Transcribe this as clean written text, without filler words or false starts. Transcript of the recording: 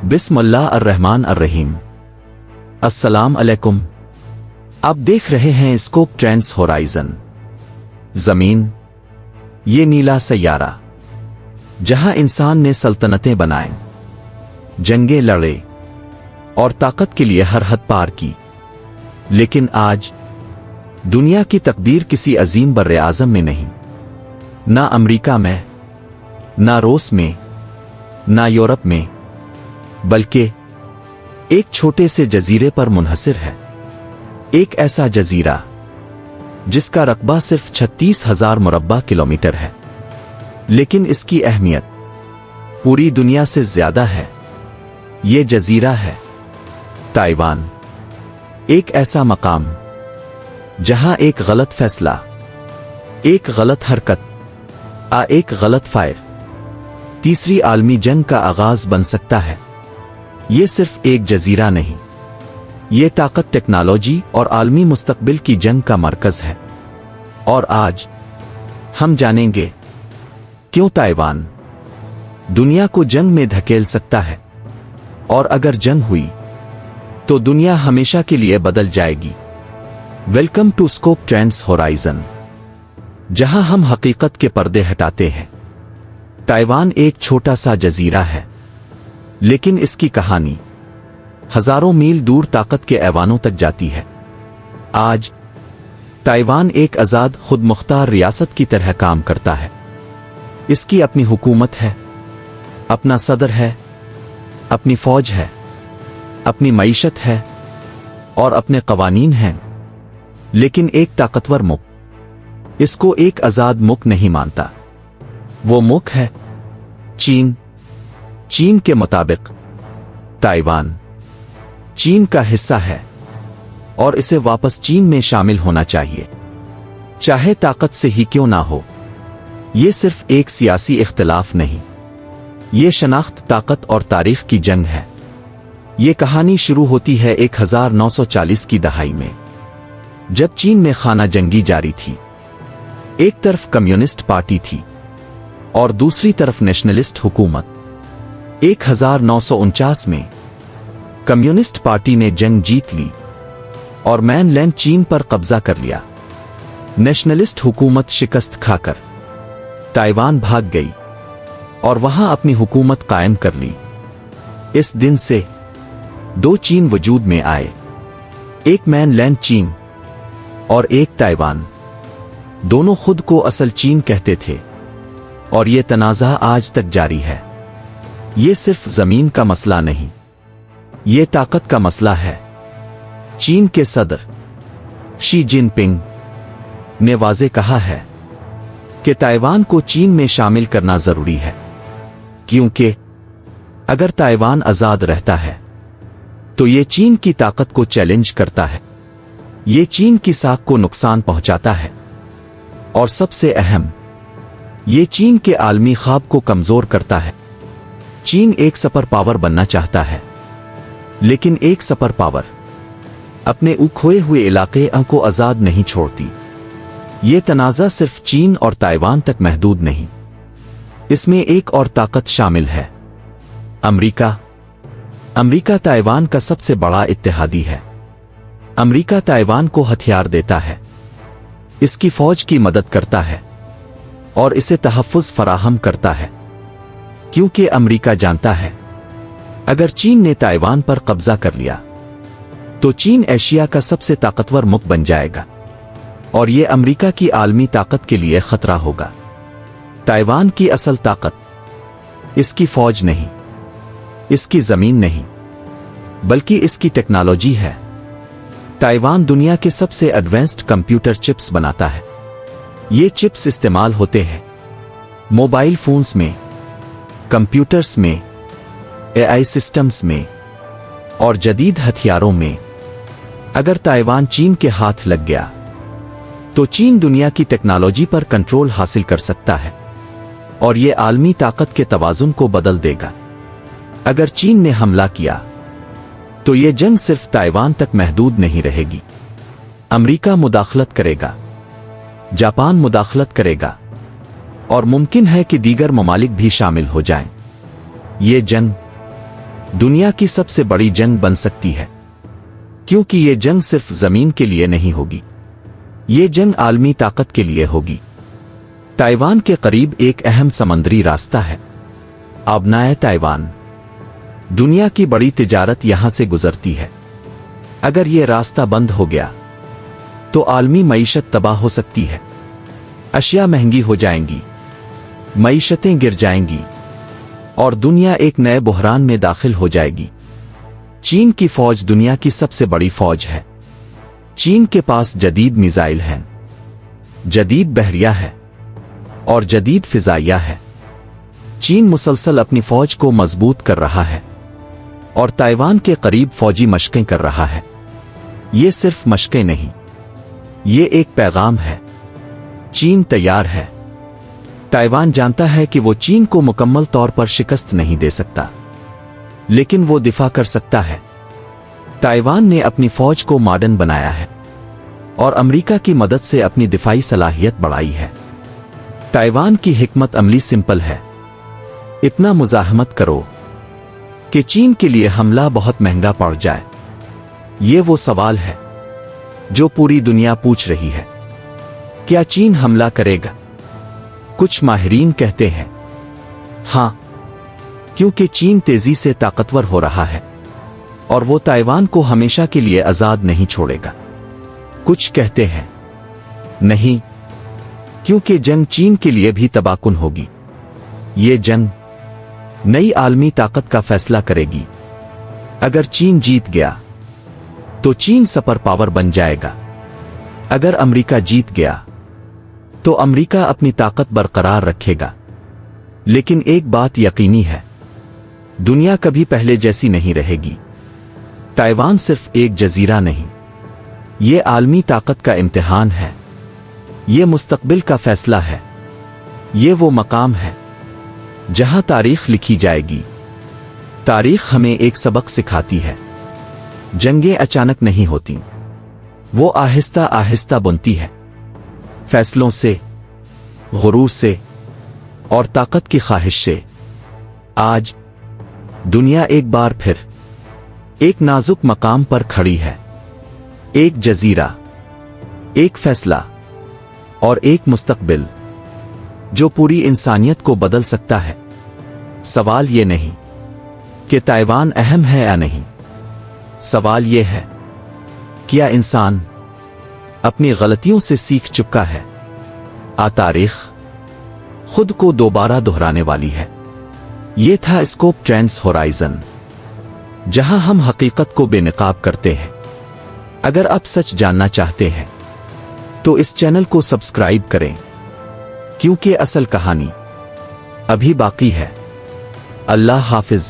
बिस्मिल्लाह अर्रहमान अर्रहीम। अस्सलाम अलैकुम। आप देख रहे हैं स्कोप ट्रेंड्स होराइजन। जमीन, ये नीला सैयारा जहां इंसान ने सल्तनतें बनाए, जंगें लड़े और ताकत के लिए हर हद पार की, लेकिन आज दुनिया की तकदीर किसी अजीम बर्रे आज़म में नहीं, ना अमेरिका में, ना रूस में, ना यूरोप में, बल्कि एक छोटे से जजीरे पर मुनहसिर है। एक ऐसा जजीरा जिसका रकबा सिर्फ 36,000 मुरब्बा किलोमीटर है, लेकिन इसकी अहमियत पूरी दुनिया से ज्यादा है। ये जजीरा है ताइवान, एक ऐसा मकाम जहां एक गलत फैसला, एक गलत हरकत, एक गलत फायर तीसरी आलमी जंग का आगाज बन सकता है। ये सिर्फ एक जजीरा नहीं, ये ताकत, टेक्नोलॉजी और आलमी मुस्तकबिल की जंग का मरकज है। और आज हम जानेंगे क्यों ताइवान दुनिया को जंग में धकेल सकता है, और अगर जंग हुई तो दुनिया हमेशा के लिए बदल जाएगी। Welcome to Scope Trends Horizon, जहां हम हकीकत के पर्दे हटाते हैं। ताइवान एक छोटा सा जजीरा है, लेकिन इसकी कहानी हजारों मील दूर ताकत के ऐवानों तक जाती है। आज ताइवान एक आजाद खुद मुख्तार रियासत की तरह काम करता है। इसकी अपनी हुकूमत है, अपना सदर है, अपनी फौज है, अपनी मईशत है और अपने कवानीन हैं। लेकिन एक ताकतवर मुल्क इसको एक आजाद मुल्क नहीं मानता। वो मुल्क है चीन। चीन के मुताबिक ताइवान चीन का हिस्सा है और इसे वापस चीन में शामिल होना चाहिए, चाहे ताकत से ही क्यों ना हो। ये सिर्फ एक सियासी इख्तिलाफ नहीं, ये शनाख्त, ताकत और तारीख की जंग है। ये कहानी शुरू होती है 1940 की दहाई में, जब चीन में खाना जंगी जारी थी। एक तरफ कम्युनिस्ट पार्टी थी और दूसरी तरफ नेशनलिस्ट हुकूमत। 1949 में कम्युनिस्ट पार्टी ने जंग जीत ली और मैनलैंड चीन पर कब्जा कर लिया। नेशनलिस्ट हुकूमत शिकस्त खाकर ताइवान भाग गई और वहां अपनी हुकूमत कायम कर ली। इस दिन से दो चीन वजूद में आए, एक मैनलैंड चीन और एक ताइवान। दोनों खुद को असल चीन कहते थे और ये तनाज़ा आज तक जारी है। ये सिर्फ जमीन का मसला नहीं, ये ताकत का मसला है। चीन के सदर शी जिनपिंग ने वाज़े कहा है कि ताइवान को चीन में शामिल करना जरूरी है, क्योंकि अगर ताइवान आजाद रहता है तो ये चीन की ताकत को चैलेंज करता है, ये चीन की साख को नुकसान पहुंचाता है और सबसे अहम, ये चीन के आलमी ख्वाब को कमजोर करता है। चीन एक सुपर पावर बनना चाहता है, लेकिन एक सुपर पावर अपने खोए हुए इलाके को आजाद नहीं छोड़ती। ये तनाज़ा सिर्फ चीन और ताइवान तक महदूद नहीं, इसमें एक और ताकत शामिल है, अमेरिका। अमेरिका ताइवान का सबसे बड़ा इत्तेहादी है। अमेरिका ताइवान को हथियार देता है, इसकी फौज की मदद करता है और इसे तहफ़्फ़ुज़ फराहम करता है, क्योंकि अमेरिका जानता है अगर चीन ने ताइवान पर कब्जा कर लिया तो चीन एशिया का सबसे ताकतवर मुल्क बन जाएगा और यह अमेरिका की आलमी ताकत के लिए खतरा होगा। ताइवान की असल ताकत इसकी फौज नहीं, इसकी जमीन नहीं, बल्कि इसकी टेक्नोलॉजी है। ताइवान दुनिया के सबसे एडवांस्ड कंप्यूटर चिप्स बनाता है। ये चिप्स इस्तेमाल होते हैं मोबाइल फोन्स में, कंप्यूटर्स में, एआई सिस्टम्स में और जदीद हथियारों में। अगर ताइवान चीन के हाथ लग गया तो चीन दुनिया की टेक्नोलॉजी पर कंट्रोल हासिल कर सकता है और ये आलमी ताकत के तवाज़ुन को बदल देगा। अगर चीन ने हमला किया तो ये जंग सिर्फ ताइवान तक महदूद नहीं रहेगी। अमेरिका मुदाखलत करेगा, जापान मुदाखलत करेगा और मुमकिन है कि दीगर ममालिक भी शामिल हो जाएं। ये जंग दुनिया की सबसे बड़ी जंग बन सकती है, क्योंकि ये जंग सिर्फ जमीन के लिए नहीं होगी, ये जंग आलमी ताकत के लिए होगी। ताइवान के करीब एक अहम समंदरी रास्ता है, आबनाए ताइवान। दुनिया की बड़ी तिजारत यहां से गुजरती है। अगर ये रास्ता बंद हो गया तो आलमी मईशत तबाह हो सकती है, अशिया महंगी हो जाएंगी, मईशतें गिर जाएंगी और दुनिया एक नए बुहरान में दाखिल हो जाएगी। चीन की फौज दुनिया की सबसे बड़ी फौज है। चीन के पास जदीद मिसाइल हैं, जदीद बहरिया है और जदीद फिजाइया है। चीन मुसलसल अपनी फौज को मजबूत कर रहा है और ताइवान के करीब फौजी मशकें कर रहा है। ये सिर्फ मशकें नहीं, ये एक पैगाम है। चीन तैयार है। ताइवान जानता है कि वो चीन को मुकम्मल तौर पर शिकस्त नहीं दे सकता, लेकिन वो दिफा कर सकता है। ताइवान ने अपनी फौज को मॉडर्न बनाया है और अमेरिका की मदद से अपनी दिफाई सलाहियत बढ़ाई है। ताइवान की हिकमत अमली सिंपल है, इतना मुजाहमत करो कि चीन के लिए हमला बहुत महंगा पड़ जाए। ये वो सवाल है जो पूरी दुनिया पूछ रही है, क्या चीन हमला करेगा? कुछ माहिरीन कहते हैं हां, क्योंकि चीन तेजी से ताकतवर हो रहा है और वो ताइवान को हमेशा के लिए आजाद नहीं छोड़ेगा। कुछ कहते हैं नहीं, क्योंकि जंग चीन के लिए भी तबाहकुन होगी। ये जंग नई आलमी ताकत का फैसला करेगी। अगर चीन जीत गया तो चीन सुपर पावर बन जाएगा। अगर अमेरिका जीत गया तो अमेरिका अपनी ताकत बरकरार रखेगा। लेकिन एक बात यकीनी है, दुनिया कभी पहले जैसी नहीं रहेगी। ताइवान सिर्फ एक जजीरा नहीं, ये आलमी ताकत का इम्तिहान है, ये मुस्तकबिल का फैसला है, ये वो मकाम है जहां तारीख लिखी जाएगी। तारीख हमें एक सबक सिखाती है, जंगें अचानक नहीं होती, वो आहिस्ता आहिस्ता बनती है, फैसलों से, गुरूर से और ताकत की ख्वाहिश से। आज दुनिया एक बार फिर एक नाजुक मकाम पर खड़ी है। एक जजीरा, एक फैसला और एक मुस्तकबिल जो पूरी इंसानियत को बदल सकता है। सवाल ये नहीं कि ताइवान अहम है या नहीं, सवाल ये है क्या इंसान अपनी गलतियों से सीख चुका है? तारीख खुद को दोबारा दोहराने वाली है। ये था स्कोप ट्रेंड्स होराइजन, जहां हम हकीकत को बेनकाब करते हैं। अगर आप सच जानना चाहते हैं तो इस चैनल को सब्सक्राइब करें, क्योंकि असल कहानी अभी बाकी है। अल्लाह हाफिज।